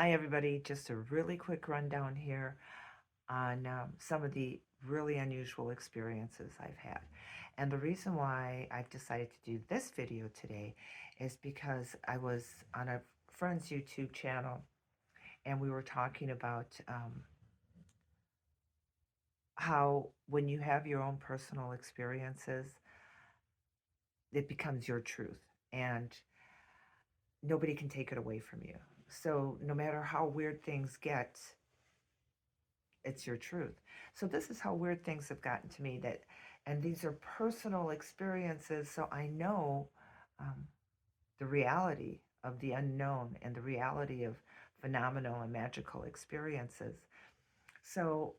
Hi, everybody. Just a really quick rundown here on some of the really unusual experiences I've had. And the reason why I've decided to do this video today is because I was on a friend's YouTube channel and we were talking about how when you have your own personal experiences, it becomes your truth and nobody can take it away from you. So no matter how weird things get, it's your truth. So this is how weird things have gotten to me and these are personal experiences. So I know um, the reality of the unknown and the reality of phenomenal and magical experiences. So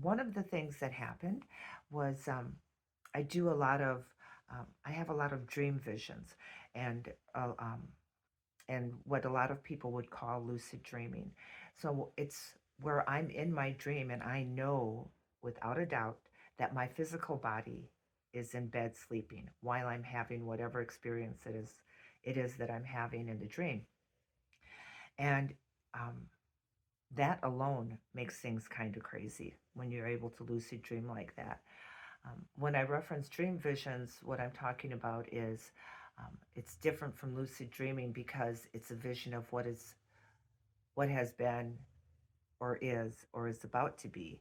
one of the things that happened was I do a lot of, I have a lot of dream visions and, uh, um, and what a lot of people would call lucid dreaming. So it's where I'm in my dream and I know without a doubt that my physical body is in bed sleeping while I'm having whatever experience it is that I'm having in the dream. And um, that alone makes things kind of crazy when you're able to lucid dream like that. When I reference dream visions, what I'm talking about is it's different from lucid dreaming because it's a vision of what has been or is about to be,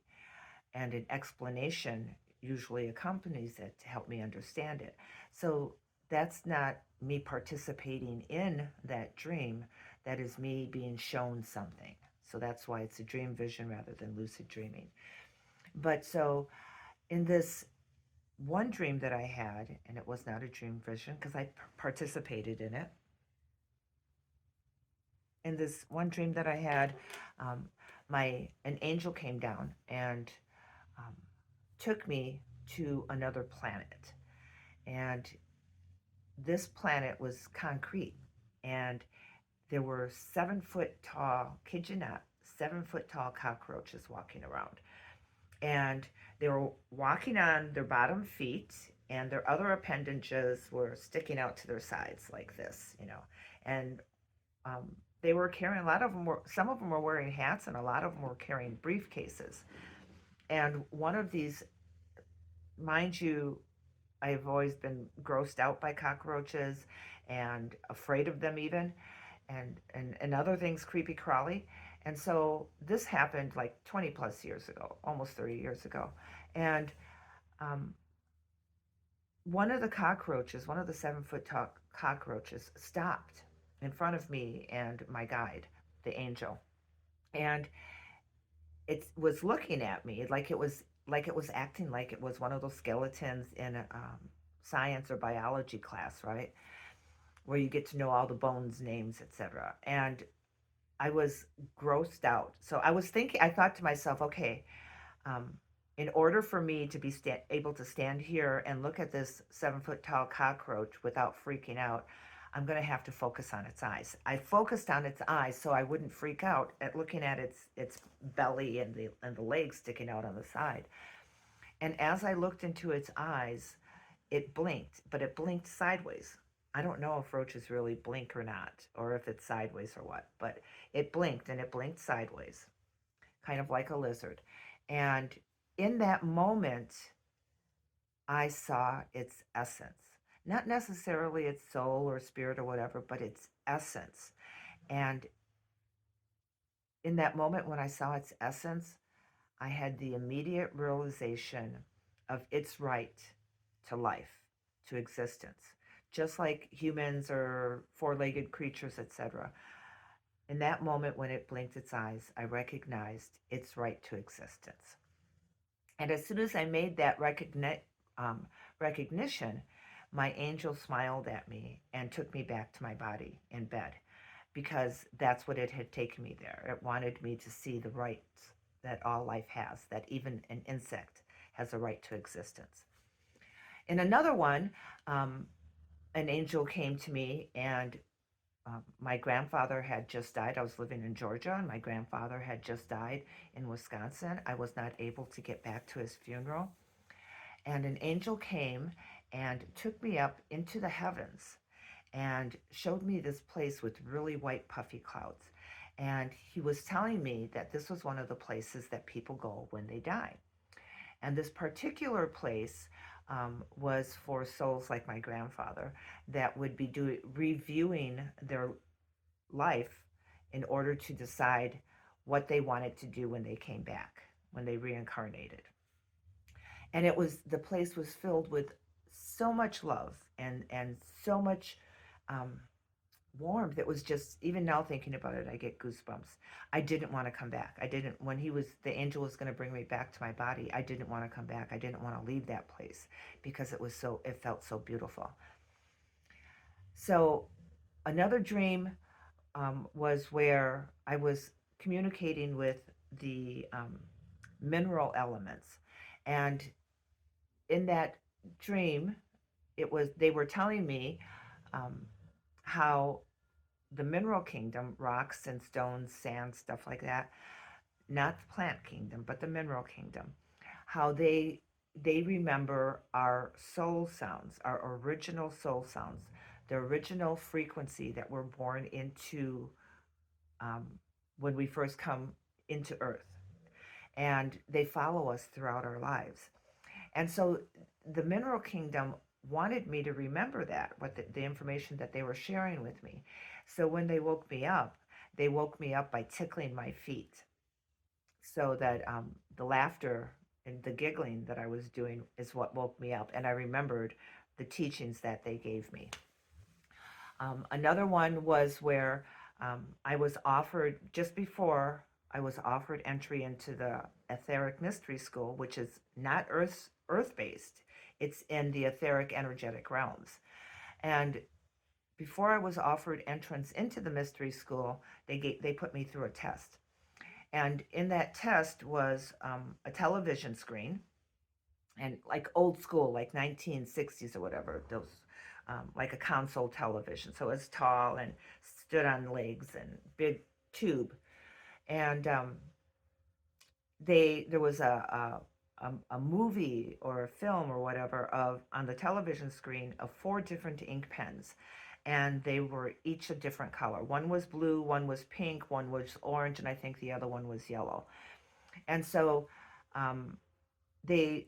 and an explanation usually accompanies it to help me understand it. So that's not me participating in that dream, that is me being shown something. So that's why it's a dream vision rather than lucid dreaming. But so in this one dream that I had, and it was not a dream vision because I participated in it. In this one dream that I had, um, an angel came down and um, took me to another planet, and this planet was concrete, and there were 7 foot tall, kid you not, 7 foot tall cockroaches walking around, and they were walking on their bottom feet and their other appendages were sticking out to their sides like this. And um, they were carrying, a lot of them were, some of them were wearing hats and a lot of them were carrying briefcases. And one of these, mind you, I've always been grossed out by cockroaches and afraid of them even, and other things creepy crawly. And so this happened like 20 plus years ago, almost 30 years ago. And um, one of the cockroaches, one of the 7 foot tall cockroaches, stopped in front of me and my guide, the angel, and it was looking at me like it was acting like it was one of those skeletons in a science or biology class, right? Where you get to know all the bones, names, etc. And I was grossed out. So I thought to myself, okay, um, in order for me to be able to stand here and look at this 7 foot tall cockroach without freaking out, I'm going to have to focus on its eyes. I focused on its eyes so I wouldn't freak out at looking at its belly and the legs sticking out on the side. And as I looked into its eyes, it blinked, but it blinked sideways. I don't know if roaches really blink or not, or if it's sideways or what, but it blinked and it blinked sideways, kind of like a lizard. And in that moment, I saw its essence. Not necessarily its soul or spirit or whatever, but its essence. And in that moment, when I saw its essence, I had the immediate realization of its right to life, to existence, just like humans or four-legged creatures, etc. In that moment, when it blinked its eyes, I recognized its right to existence. And as soon as I made that recognition, my angel smiled at me and took me back to my body in bed because that's what it had taken me there. It wanted me to see the rights that all life has, that even an insect has a right to existence. In another one, um, an angel came to me and my grandfather had just died. I was living in Georgia, and my grandfather had just died in Wisconsin. I was not able to get back to his funeral. And an angel came and took me up into the heavens and showed me this place with really white, puffy clouds. And he was telling me that this was one of the places that people go when they die. And this particular place was for souls like my grandfather that would be reviewing their life in order to decide what they wanted to do when they came back, when they reincarnated. And the place was filled with so much love and so much um, warmth. It was just, even now thinking about it, I get goosebumps. I didn't want to come back. I didn't, when the angel was going to bring me back to my body, I didn't want to come back. I didn't want to leave that place because it felt so beautiful. So another dream was where I was communicating with the mineral elements. And in that dream, they were telling me um, how the mineral kingdom, rocks and stones, sand, stuff like that, not the plant kingdom, but the mineral kingdom, how they remember our soul sounds, our original soul sounds, the original frequency that we're born into um, when we first come into Earth, and they follow us throughout our lives. And so the mineral kingdom wanted me to remember that, the information that they were sharing with me. So when they woke me up by tickling my feet so that the laughter and the giggling that I was doing is what woke me up. And I remembered the teachings that they gave me. Another one was where I was offered, just before I was offered entry into the Etheric Mystery School, which is not earth-based. It's in the etheric energetic realms. And before I was offered entrance into the mystery school, they put me through a test. And in that test was a television screen, and like old school, like 1960s or whatever, those like a console television. So it's tall and stood on legs and big tube. And there was a movie or a film or whatever of on the television screen of four different ink pens, and they were each a different color. One was blue, one was pink, one was orange, and I think the other one was yellow. And so um, they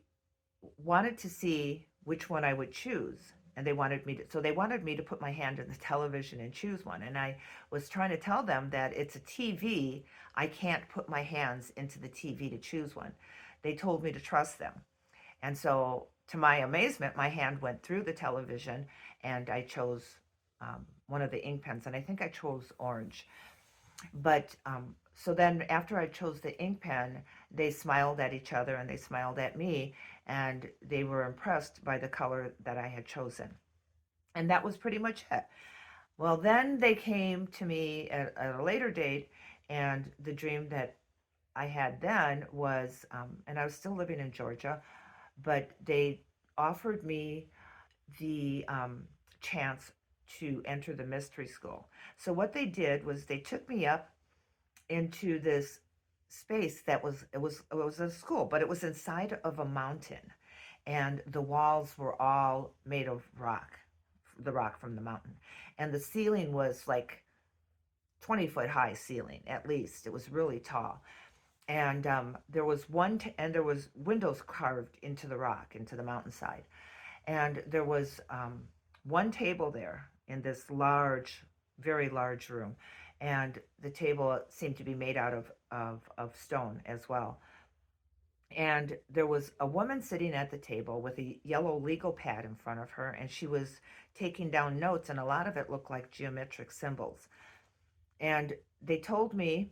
wanted to see which one I would choose. And they wanted me to put my hand in the television and choose one. And I was trying to tell them that it's a TV. I can't put my hands into the TV to choose one. They told me to trust them. And so, to my amazement, my hand went through the television and I chose one of the ink pens. And I think I chose orange. But so then after I chose the ink pen, they smiled at each other and they smiled at me, and they were impressed by the color that I had chosen. And that was pretty much it. Well, then they came to me at a later date, and the dream that I had then was, and I was still living in Georgia, but they offered me the chance to enter the mystery school. So what they did was they took me up into this space that was a school, but it was inside of a mountain, and the walls were all made of rock, the rock from the mountain, and the ceiling was like 20-foot high ceiling at least. It was really tall, and there was windows carved into the rock, into the mountainside, and there was one table there in this large, very large room, and the table seemed to be made out of stone as well. And there was a woman sitting at the table with a yellow legal pad in front of her, and she was taking down notes, and a lot of it looked like geometric symbols. And they told me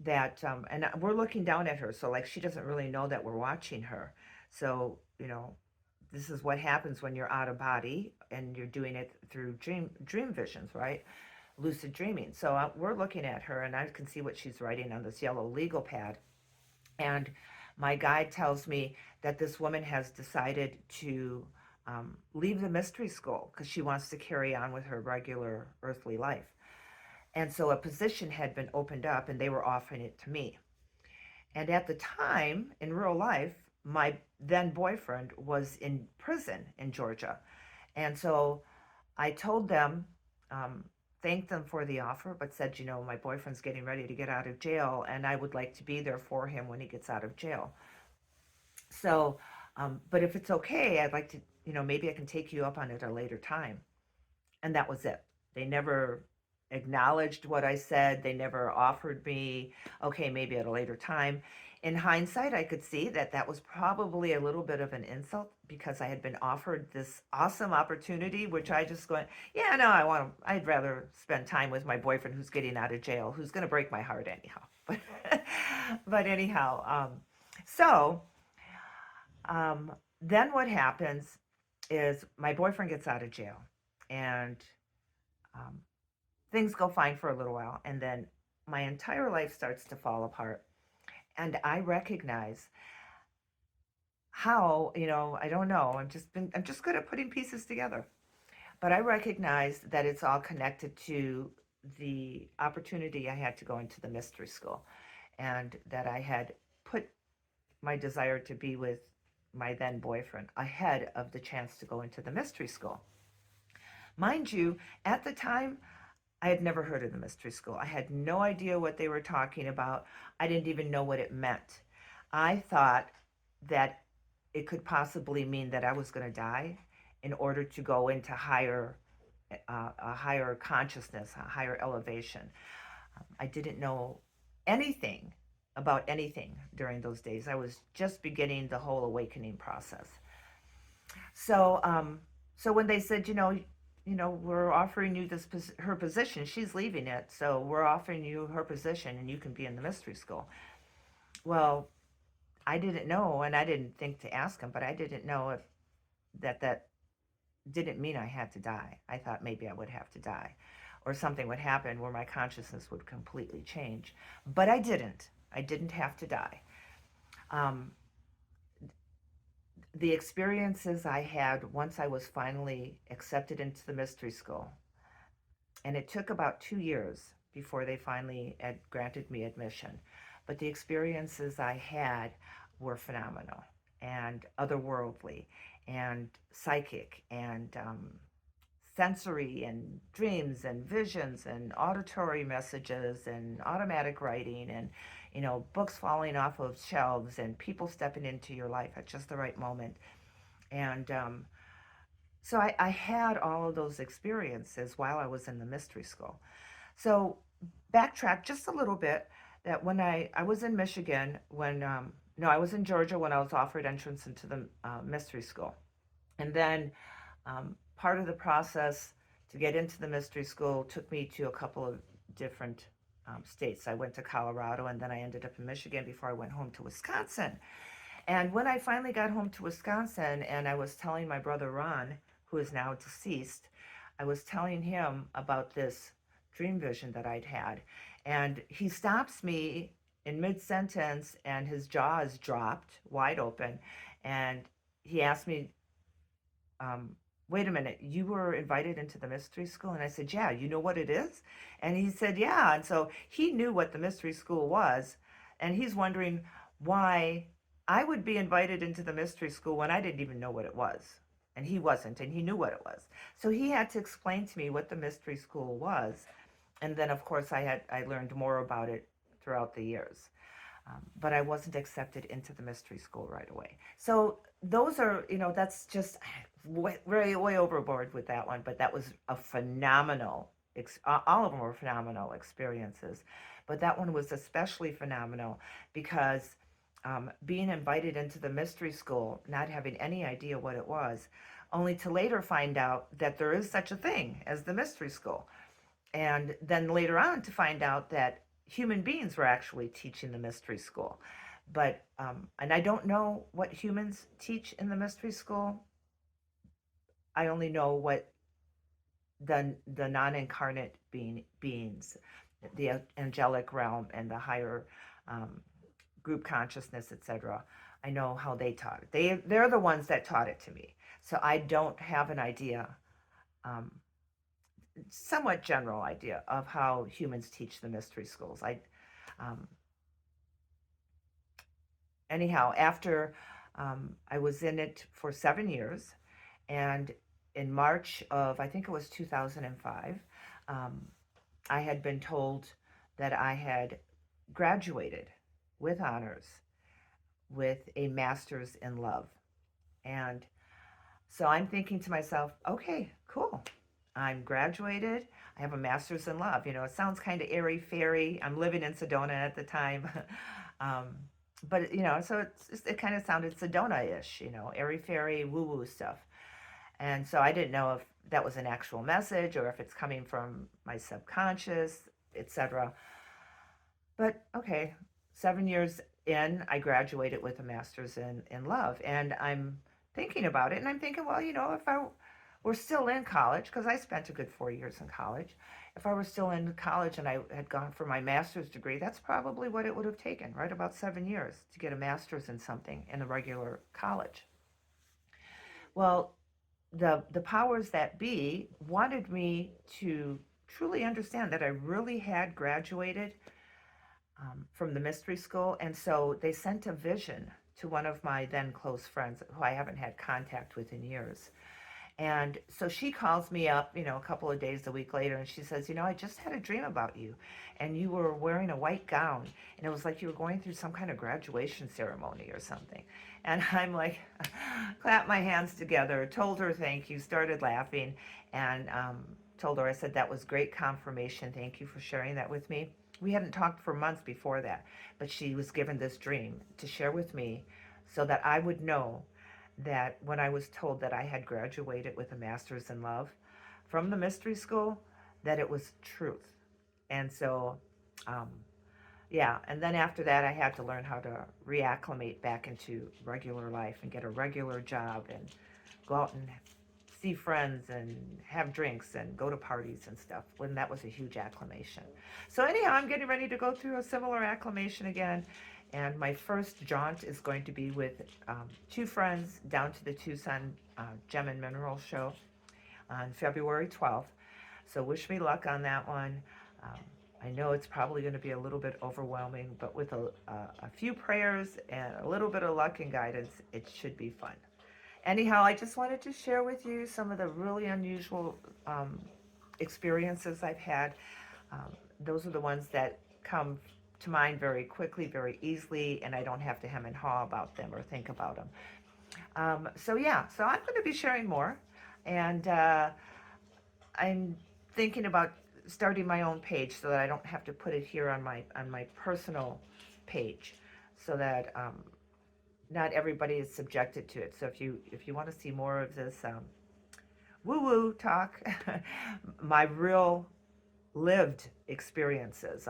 that, and we're looking down at her, so like she doesn't really know that we're watching her. So, this is what happens when you're out of body and you're doing it through dream visions, right? Lucid dreaming. So we're looking at her, and I can see what she's writing on this yellow legal pad. And my guide tells me that this woman has decided to leave the mystery school because she wants to carry on with her regular earthly life. And so a position had been opened up, and they were offering it to me. And at the time, in real life, my then boyfriend was in prison in Georgia. And so I told them, um, thanked them for the offer, but said, my boyfriend's getting ready to get out of jail, and I would like to be there for him when he gets out of jail. So, but if it's okay, I'd like to, maybe I can take you up on it at a later time. And that was it. They never acknowledged what I said. They never offered me, okay, maybe at a later time. In hindsight, I could see that that was probably a little bit of an insult because I had been offered this awesome opportunity, which I just went, yeah, no, I'd rather spend time with my boyfriend who's getting out of jail, who's going to break my heart anyhow. But anyhow, so um, then what happens is my boyfriend gets out of jail, and um, things go fine for a little while, and then my entire life starts to fall apart. And I recognize how, I don't know, I'm just good at putting pieces together. But I recognize that it's all connected to the opportunity I had to go into the mystery school, and that I had put my desire to be with my then boyfriend ahead of the chance to go into the mystery school. Mind you, at the time, I had never heard of the mystery school. I had no idea what they were talking about. I didn't even know what it meant. I thought that it could possibly mean that I was going to die in order to go into a higher consciousness, a higher elevation. I didn't know anything about anything during those days. I was just beginning the whole awakening process. So, so when they said, we're offering you her position, she's leaving it, so we're offering you her position, and you can be in the mystery school. Well, I didn't know, and I didn't think to ask him, but I didn't know if that didn't mean I had to die. I thought maybe I would have to die, or something would happen where my consciousness would completely change. But I didn't. I didn't have to die. Um, the experiences I had once I was finally accepted into the mystery school, and it took about 2 years before they finally granted me admission. But the experiences I had were phenomenal and otherworldly and psychic and sensory and dreams and visions and auditory messages and automatic writing and books falling off of shelves and people stepping into your life at just the right moment. And so I had all of those experiences while I was in the mystery school. So backtrack just a little bit, that when I was in Michigan when no, I was in Georgia when I was offered entrance into the mystery school. And then part of the process to get into the mystery school took me to a couple of different states. I went to Colorado, and then I ended up in Michigan before I went home to Wisconsin. And when I finally got home to Wisconsin, and I was telling my brother Ron, who is now deceased, I was telling him about this dream vision that I'd had. And he stops me in mid sentence, and his jaw is dropped wide open. And he asked me, wait a minute, you were invited into the mystery school? And I said, yeah, you know what it is? And he said, yeah. And so he knew what the mystery school was. And he's wondering why I would be invited into the mystery school when I didn't even know what it was. And he wasn't, and he knew what it was. So he had to explain to me what the mystery school was. And then, of course, I learned more about it throughout the years. But I wasn't accepted into the mystery school right away. So those are, that's just way overboard with that one. But that was a phenomenal, all of them were phenomenal experiences. But that one was especially phenomenal because being invited into the mystery school, not having any idea what it was, only to later find out that there is such a thing as the mystery school. And then later on to find out that human beings were actually teaching the mystery school. But, and I don't know what humans teach in the mystery school. I only know what the non-incarnate beings, the angelic realm and the higher group consciousness, etc. I know how they taught it. They're the ones that taught it to me. So I don't have an idea, somewhat general idea of how humans teach the mystery schools. Um, Anyhow, after I was in it for 7 years, and in March of, I think it was 2005, um, I had been told that I had graduated with honors with a master's in love. And so I'm thinking to myself, okay, cool. I'm graduated. I have a master's in love. It sounds kind of airy fairy. I'm living in Sedona at the time. um, but, so it kind of sounded Sedona ish, airy fairy, woo woo stuff. And so I didn't know if that was an actual message or if it's coming from my subconscious, etc. But okay, 7 years in, I graduated with a master's in love. And I'm thinking about it, and I'm thinking, well, if I were still in college, because I spent a good 4 years in college, if I were still in college and I had gone for my master's degree, that's probably what it would have taken, right? About 7 years to get a master's in something in a regular college. Well, the powers that be wanted me to truly understand that I really had graduated from the mystery school. And so they sent a vision to one of my then close friends who I haven't had contact with in years. And so she calls me up, a couple of days, a week later, and she says, I just had a dream about you. And you were wearing a white gown. And it was like you were going through some kind of graduation ceremony or something. And I'm like, clapped my hands together, told her thank you, started laughing, and told her, I said, that was great confirmation. Thank you for sharing that with me. We hadn't talked for months before that, but she was given this dream to share with me so that I would know that when I was told that I had graduated with a master's in love from the mystery school, that it was truth. And so, um, yeah, and then after that, I had to learn how to reacclimate back into regular life and get a regular job and go out and see friends and have drinks and go to parties and stuff. When that was a huge acclimation. So anyhow, I'm getting ready to go through a similar acclimation again. And my first jaunt is going to be with two friends down to the Tucson Gem and Mineral Show on February 12th. So wish me luck on that one. Um, I know it's probably going to be a little bit overwhelming, but with a few prayers and a little bit of luck and guidance, it should be fun. Anyhow, I just wanted to share with you some of the really unusual experiences I've had. Those are the ones that come to mind very quickly, very easily, and I don't have to hem and haw about them or think about them. So yeah, so I'm going to be sharing more, and I'm thinking about starting my own page so that I don't have to put it here on my personal page, so that not everybody is subjected to it. So if you want to see more of this woo woo talk, my real lived experiences,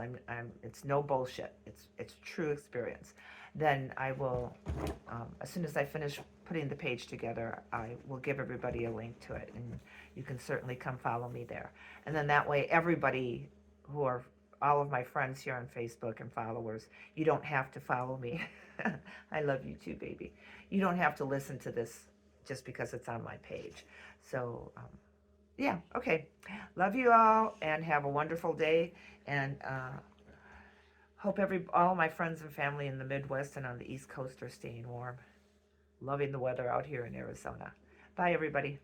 it's no bullshit. It's true experience. Then I will, as soon as I finish putting the page together, I will give everybody a link to it, and you can certainly come follow me there. And then that way, everybody who are all of my friends here on Facebook and followers, you don't have to follow me. I love you too, baby. You don't have to listen to this just because it's on my page. So, yeah, okay. Love you all and have a wonderful day. And hope all my friends and family in the Midwest and on the East Coast are staying warm. Loving the weather out here in Arizona. Bye, everybody.